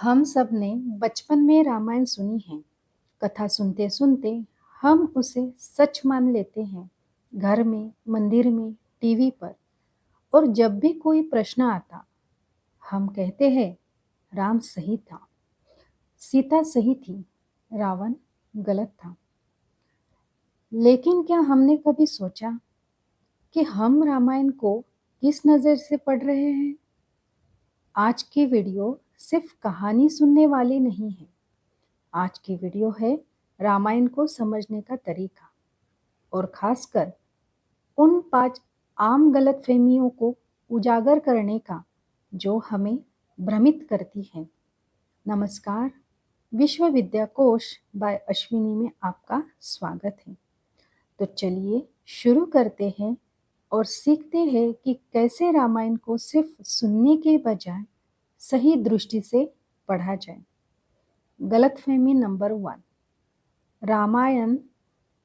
हम सब ने बचपन में रामायण सुनी है। कथा सुनते सुनते हम उसे सच मान लेते हैं। घर में, मंदिर में, टीवी पर। और जब भी कोई प्रश्न आता, हम कहते हैं राम सही था, सीता सही थी, रावण गलत था। लेकिन क्या हमने कभी सोचा कि हम रामायण को किस नज़र से पढ़ रहे हैं? आज की वीडियो सिर्फ कहानी सुनने वाली नहीं है। आज की वीडियो है रामायण को समझने का तरीका, और खासकर उन 5 आम गलतफहमियों को उजागर करने का जो हमें भ्रमित करती है। नमस्कार, विश्व विद्याकोश बाय अश्विनी में आपका स्वागत है। तो चलिए शुरू करते हैं और सीखते हैं कि कैसे रामायण को सिर्फ सुनने के बजाय सही दृष्टि से पढ़ा जाए। गलतफहमी नंबर 1, रामायण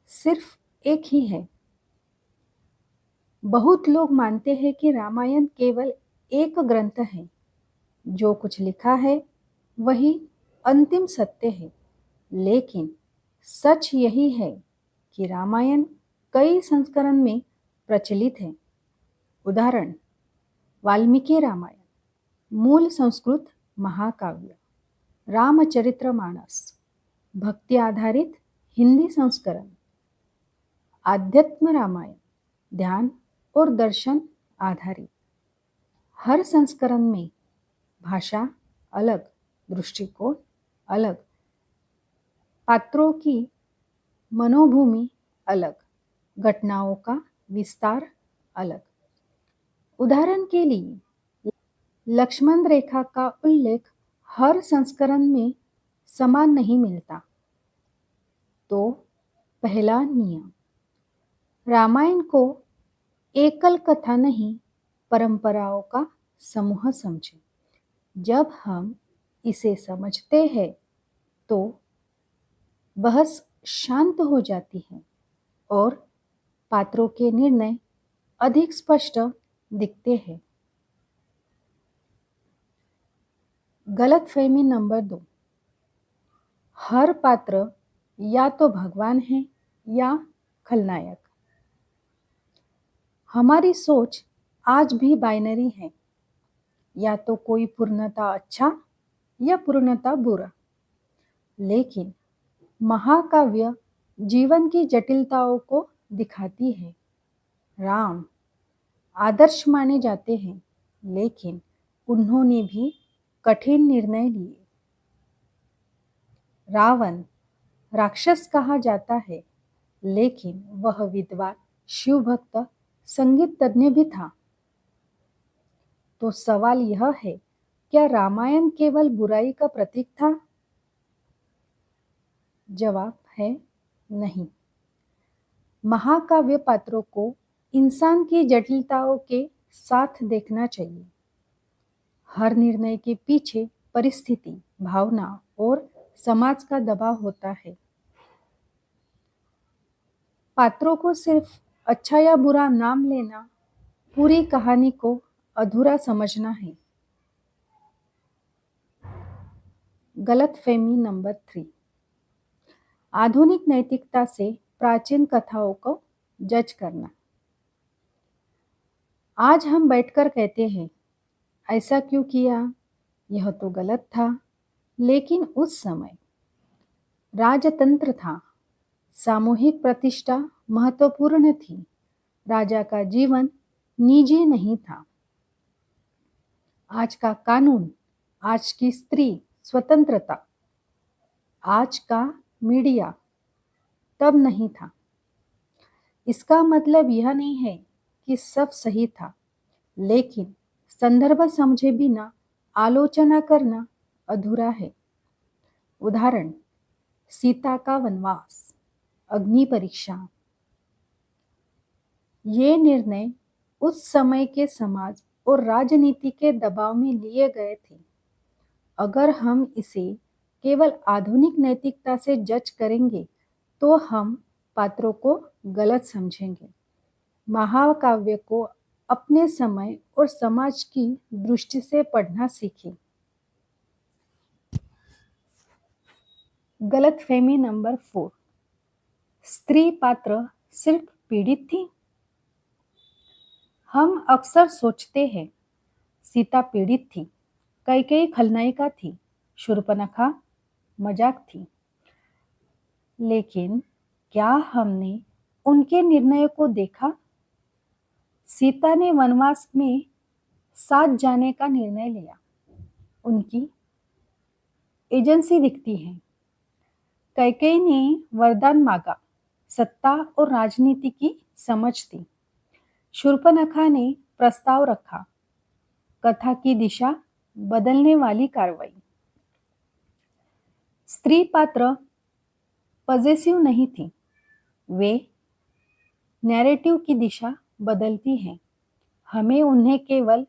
सिर्फ एक ही है। बहुत लोग मानते हैं कि रामायण केवल एक ग्रंथ है, जो कुछ लिखा है वही अंतिम सत्य है। लेकिन सच यही है कि रामायण कई संस्करण में प्रचलित है। उदाहरण, वाल्मीकि रामायण, मूल संस्कृत महाकाव्य। रामचरितमानस, भक्ति आधारित हिंदी संस्करण। आध्यात्म रामायण, ध्यान और दर्शन आधारित। हर संस्करण में भाषा अलग, दृष्टिकोण अलग, पात्रों की मनोभूमि अलग, घटनाओं का विस्तार अलग। उदाहरण के लिए लक्ष्मण रेखा का उल्लेख हर संस्करण में समान नहीं मिलता। तो पहला नियम, रामायण को एकल कथा नहीं, परंपराओं का समूह समझें। जब हम इसे समझते हैं तो बहस शांत हो जाती है और पात्रों के निर्णय अधिक स्पष्ट दिखते हैं। गलतफहमी नंबर 2, हर पात्र या तो भगवान है या खलनायक। हमारी सोच आज भी बाइनरी है, या तो कोई पूर्णतः अच्छा या पूर्णतः बुरा। लेकिन महाकाव्य जीवन की जटिलताओं को दिखाती है। राम आदर्श माने जाते हैं, लेकिन उन्होंने भी कठिन निर्णय लिए। रावण राक्षस कहा जाता है, लेकिन वह विद्वान, शिवभक्त, संगीत तज्ञ भी था। तो सवाल यह है, क्या रामायण केवल बुराई का प्रतीक था? जवाब है नहीं। महाकाव्य पात्रों को इंसान की जटिलताओं के साथ देखना चाहिए। हर निर्णय के पीछे परिस्थिति, भावना और समाज का दबाव होता है। पात्रों को सिर्फ अच्छा या बुरा नाम लेना पूरी कहानी को अधूरा समझना है। गलतफहमी नंबर 3, आधुनिक नैतिकता से प्राचीन कथाओं को जज करना। आज हम बैठकर कहते हैं, ऐसा क्यों किया, यह तो गलत था। लेकिन उस समय राजतंत्र था, सामूहिक प्रतिष्ठा महत्वपूर्ण थी, राजा का जीवन निजी नहीं था। आज का कानून, आज की स्त्री स्वतंत्रता, आज का मीडिया तब नहीं था। इसका मतलब यह नहीं है कि सब सही था, लेकिन संदर्भ समझे बिना आलोचना करना अधूरा है। उदाहरण, सीता का वनवास, अग्नि परीक्षा। ये निर्णय उस समय के समाज और राजनीति के दबाव में लिए गए थे। अगर हम इसे केवल आधुनिक नैतिकता से जज करेंगे तो हम पात्रों को गलत समझेंगे। महाकाव्य को अपने समय और समाज की दृष्टि से पढ़ना सीखें। गलतफहमी नंबर 4, स्त्री पात्र सिर्फ पीड़ित थी। हम अक्सर सोचते हैं सीता पीड़ित थी, कैकेयी खलनायिका थी, शूर्पणखा मजाक थी। लेकिन क्या हमने उनके निर्णय को देखा? सीता ने वनवास में साथ जाने का निर्णय लिया। उनकी एजेंसी दिखती है। कैकेयी ने वरदान मांगा, सत्ता और राजनीति की समझ थी। शूर्पणखा ने प्रस्ताव रखा, कथा की दिशा बदलने वाली कार्रवाई। स्त्री पात्र पॉजिटिव नहीं थी, वे नैरेटिव की दिशा बदलती हैं। हमें उन्हें केवल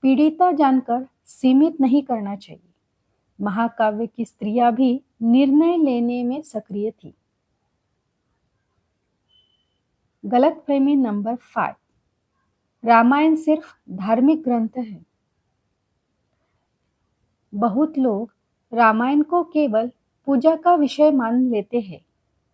पीड़िता जानकर सीमित नहीं करना चाहिए। महाकाव्य की स्त्रियां भी निर्णय लेने में सक्रिय थी। गलतफहमी नंबर 5, रामायण सिर्फ धार्मिक ग्रंथ है। बहुत लोग रामायण को केवल पूजा का विषय मान लेते हैं,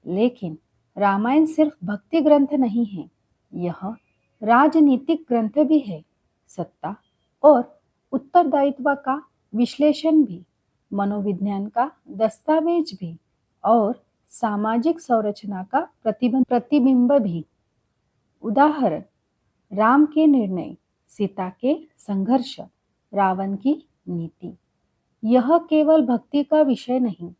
लेकिन रामायण सिर्फ भक्ति ग्रंथ नहीं है, यह राजनीतिक ग्रंथ भी है। सत्ता और उत्तरदायित्व का विश्लेषण भी, मनोविज्ञान का दस्तावेज भी और सामाजिक संरचना का प्रतिबिंब भी। उदाहरण, राम के निर्णय, सीता के संघर्ष, रावण की नीति। यह केवल भक्ति का विषय नहीं,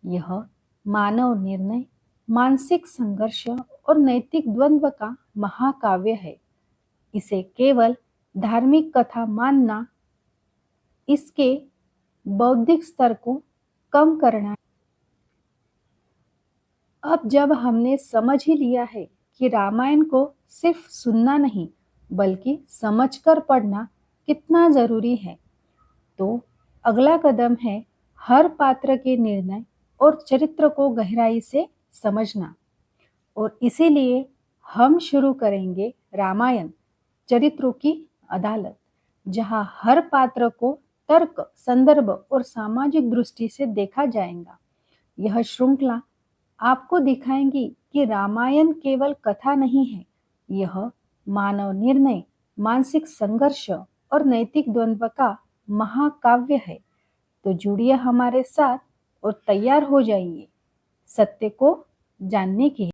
यह मानव निर्णय, मानसिक संघर्ष और नैतिक द्वंद्व का महाकाव्य है। इसे केवल धार्मिक कथा मानना इसके बौद्धिक स्तर को कम करना। अब जब हमने समझ ही लिया है कि रामायण को सिर्फ सुनना नहीं बल्कि समझकर पढ़ना कितना जरूरी है, तो अगला कदम है हर पात्र के निर्णय और चरित्र को गहराई से समझना। और इसीलिए हम शुरू करेंगे रामायण चरित्रों की अदालत, जहां हर पात्र को तर्क, संदर्भ और सामाजिक दृष्टि से देखा जाएगा। यह श्रृंखला आपको दिखाएंगी कि रामायण केवल कथा नहीं है, यह मानव निर्णय, मानसिक संघर्ष और नैतिक द्वंद्व का महाकाव्य है। तो जुड़िए हमारे साथ और तैयार हो जाइए सत्य को जानने के